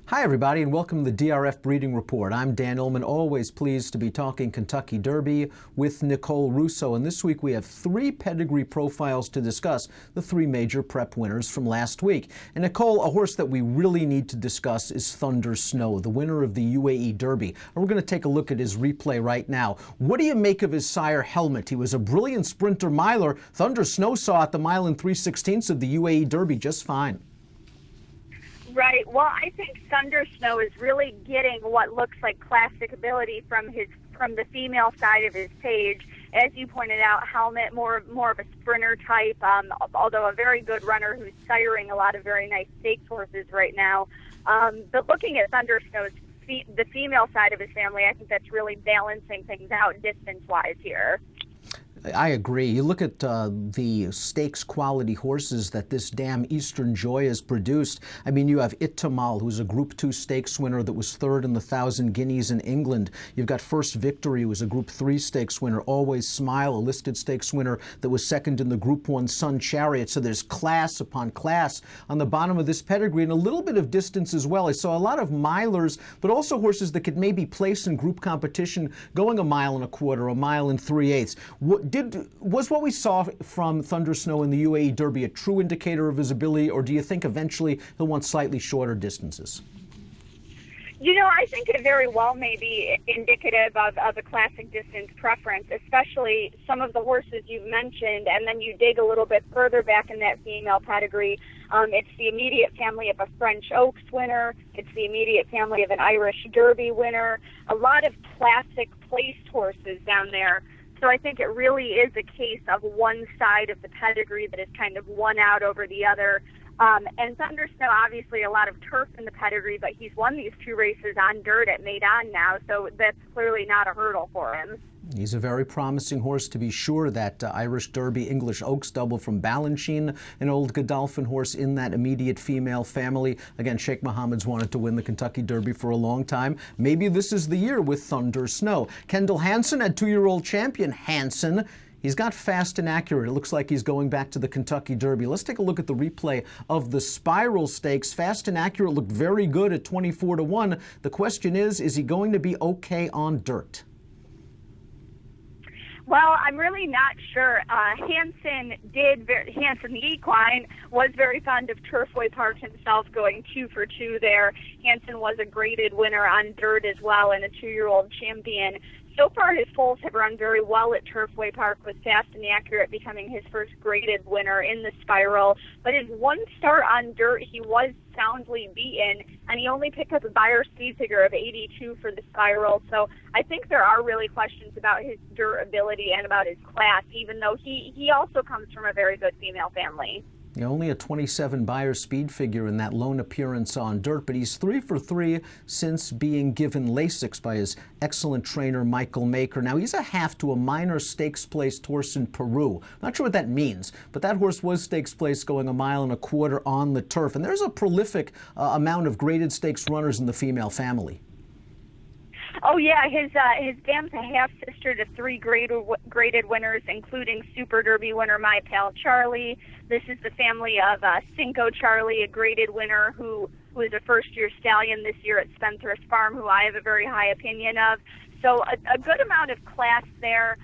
Hi, everybody, and welcome to the DRF Breeding Report. I'm Dan Illman, always pleased to be talking Kentucky Derby with Nicole Russo. And this week we have three pedigree profiles to discuss, the three major prep winners from last week. And Nicole, a horse that we really need to discuss is Thundersnow, the winner of the UAE Derby. And we're going to take a look at his replay right now. What do you make of his sire, Helmet? He was a brilliant sprinter miler. Thundersnow saw at the mile and 3/16 of the UAE Derby just fine. Right. Well, I think Thundersnow is really getting what looks like classic ability from the female side of his page. As you pointed out, Helmet more of a sprinter type, although a very good runner who's siring a lot of very nice stakes horses right now. But looking at Thundersnow's the female side of his family, I think that's really balancing things out distance-wise here. I agree. You look at the stakes quality horses that this dam Eastern Joy has produced. I mean, you have Itamal, who's a Group 2 stakes winner that was third in the 1,000 Guineas in England. You've got First Victory, who was a Group 3 stakes winner. Always Smile, a listed stakes winner that was second in the Group 1 Sun Chariot. So there's class upon class on the bottom of this pedigree, and a little bit of distance as well. I saw a lot of milers, but also horses that could maybe place in group competition going a mile and a quarter, a mile and 3/8. Was what we saw from Thundersnow in the UAE Derby a true indicator of his ability, or do you think eventually he'll want slightly shorter distances? You know, I think it very well may be indicative of a classic distance preference, especially some of the horses you've mentioned, and then you dig a little bit further back in that female pedigree. It's the immediate family of a French Oaks winner. It's the immediate family of an Irish Derby winner. A lot of classic placed horses down there. So I think it really is a case of one side of the pedigree that is kind of won out over the other. And Thundersnow, obviously a lot of turf in the pedigree, but he's won these two races on dirt at Maidan now, so that's clearly not a hurdle for him. He's a very promising horse, to be sure. That Irish Derby English Oaks double from Balanchine, an old Godolphin horse in that immediate female family. Again, Sheikh Mohammed's wanted to win the Kentucky Derby for a long time. Maybe this is the year with Thundersnow. Kendall Hansen had two-year-old champion Hansen. He's got fast and accurate. It looks like he's going back to the Kentucky Derby. Let's take a look at the replay of the Spiral Stakes. Fast and accurate looked very good at 24-1. The question is he going to be okay on dirt? Well, I'm really not sure. Hansen the equine, was very fond of Turfway Park himself, going 2 for 2 there. Hansen was a graded winner on dirt as well and a 2-year-old champion. So far, his foals have run very well at Turfway Park, with Fast and Accurate becoming his first graded winner in the Spiral. But his one start on dirt, he was soundly beaten, and he only picked up a Beyer speed figure of 82 for the Spiral. So I think there are really questions about his dirt ability and about his class, even though he also comes from a very good female family. Only a 27 Beyer speed figure in that lone appearance on dirt, but he's 3 for 3 since being given Lasix by his excellent trainer, Michael Maker. Now, he's a half to a minor stakes placed horse in Peru. Not sure what that means, but that horse was stakes placed going a mile and a quarter on the turf. And there's a prolific amount of graded stakes runners in the female family. Oh, yeah, his dam's a half-sister to 3 graded winners, including Super Derby winner My Pal Charlie. This is the family of Cinco Charlie, a graded winner who is a first-year stallion this year at Spendthrift Farm, who I have a very high opinion of. So a good amount of class there.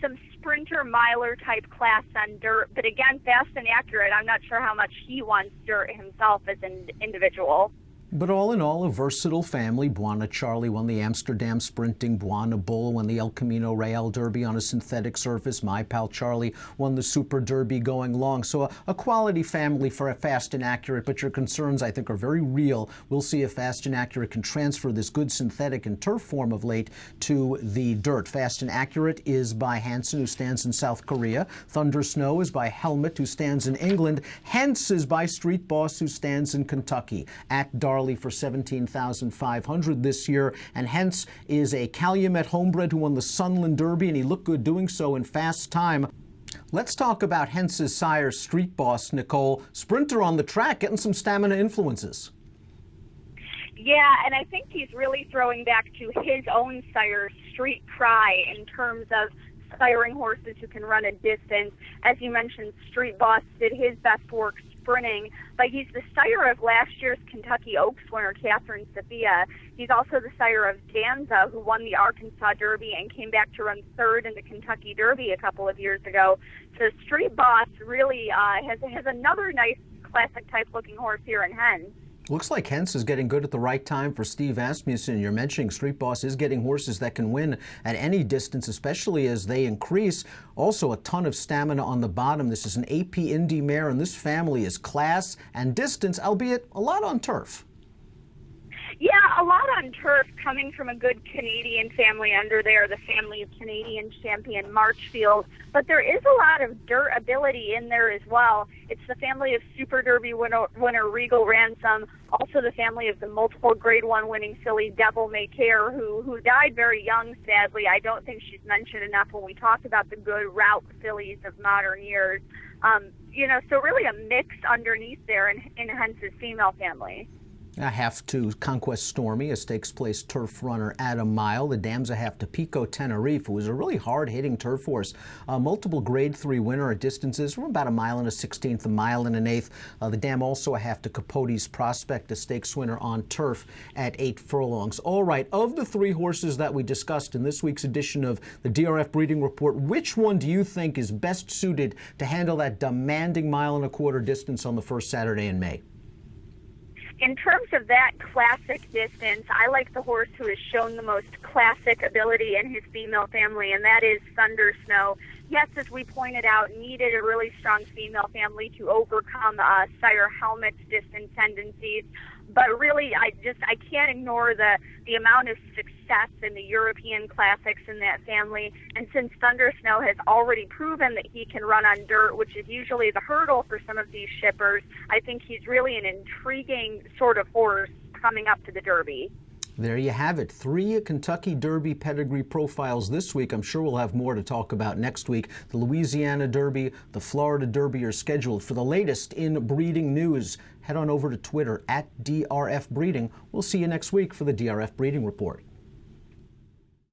Some sprinter miler type class on dirt, but again, Fast and Accurate. I'm not sure how much he wants dirt himself as an individual. But all in all, a versatile family. Buona Charlie won the Amsterdam Sprinting. Buona Bull won the El Camino Real Derby on a synthetic surface. My Pal Charlie won the Super Derby going long. So a quality family for a Fast and Accurate, but your concerns, I think, are very real. We'll see if Fast and Accurate can transfer this good synthetic and turf form of late to the dirt. Fast and Accurate is by Hansen, who stands in South Korea. Thundersnow is by Helmet, who stands in England. Hence is by Street Boss, who stands in Kentucky. At Darley for $17,500 this year, and Hence is a Calumet homebred who won the Sunland Derby, and he looked good doing so in fast time. Let's talk about Hence's sire, Street Boss, Nicole. Sprinter on the track, getting some stamina influences. Yeah, and I think he's really throwing back to his own sire, Street Cry, in terms of siring horses who can run a distance. As you mentioned, Street Boss did his best work sprinting, but he's the sire of last year's Kentucky Oaks winner, Catherine Sophia. He's also the sire of Danza, who won the Arkansas Derby and came back to run third in the Kentucky Derby a couple of years ago. So Street Boss really has another nice classic-type looking horse here in Hens. Looks like Hens is getting good at the right time for Steve Asmussen. You're mentioning Street Boss is getting horses that can win at any distance, especially as they increase. Also a ton of stamina on the bottom. This is an AP Indy mare, and this family is class and distance, albeit a lot on turf. Yeah, a lot on turf, coming from a good Canadian family under there, the family of Canadian champion Marchfield. But there is a lot of dirt ability in there as well. It's the family of Super Derby winner Regal Ransom, also the family of the multiple Grade 1 winning filly Devil May Care, who died very young, sadly. I don't think she's mentioned enough when we talk about the good route fillies of modern years. So really a mix underneath there in Hens's female family. A half to Conquest Stormy, a stakes place turf runner at a mile. The dam's a half to Pico Tenerife, who is a really hard-hitting turf horse. Multiple Grade 3 winner at distances from about a mile and a 16th, a mile and an eighth. The dam also a half to Capote's Prospect, a stakes winner on turf at 8 furlongs. All right, of the three horses that we discussed in this week's edition of the DRF Breeding Report, which one do you think is best suited to handle that demanding mile and a quarter distance on the first Saturday in May? In terms of that classic distance, I like the horse who has shown the most classic ability in his female family, and that is Thundersnow. Yes, as we pointed out, needed a really strong female family to overcome Sire Helmet's distance tendencies. But really, I can't ignore the amount of success in the European classics in that family. And since Thundersnow has already proven that he can run on dirt, which is usually the hurdle for some of these shippers, I think he's really an intriguing sort of horse coming up to the Derby. There you have it. 3 Kentucky Derby pedigree profiles this week. I'm sure we'll have more to talk about next week. The Louisiana Derby, the Florida Derby are scheduled. For the latest in breeding news, head on over to Twitter at DRF Breeding. We'll see you next week for the DRF Breeding Report.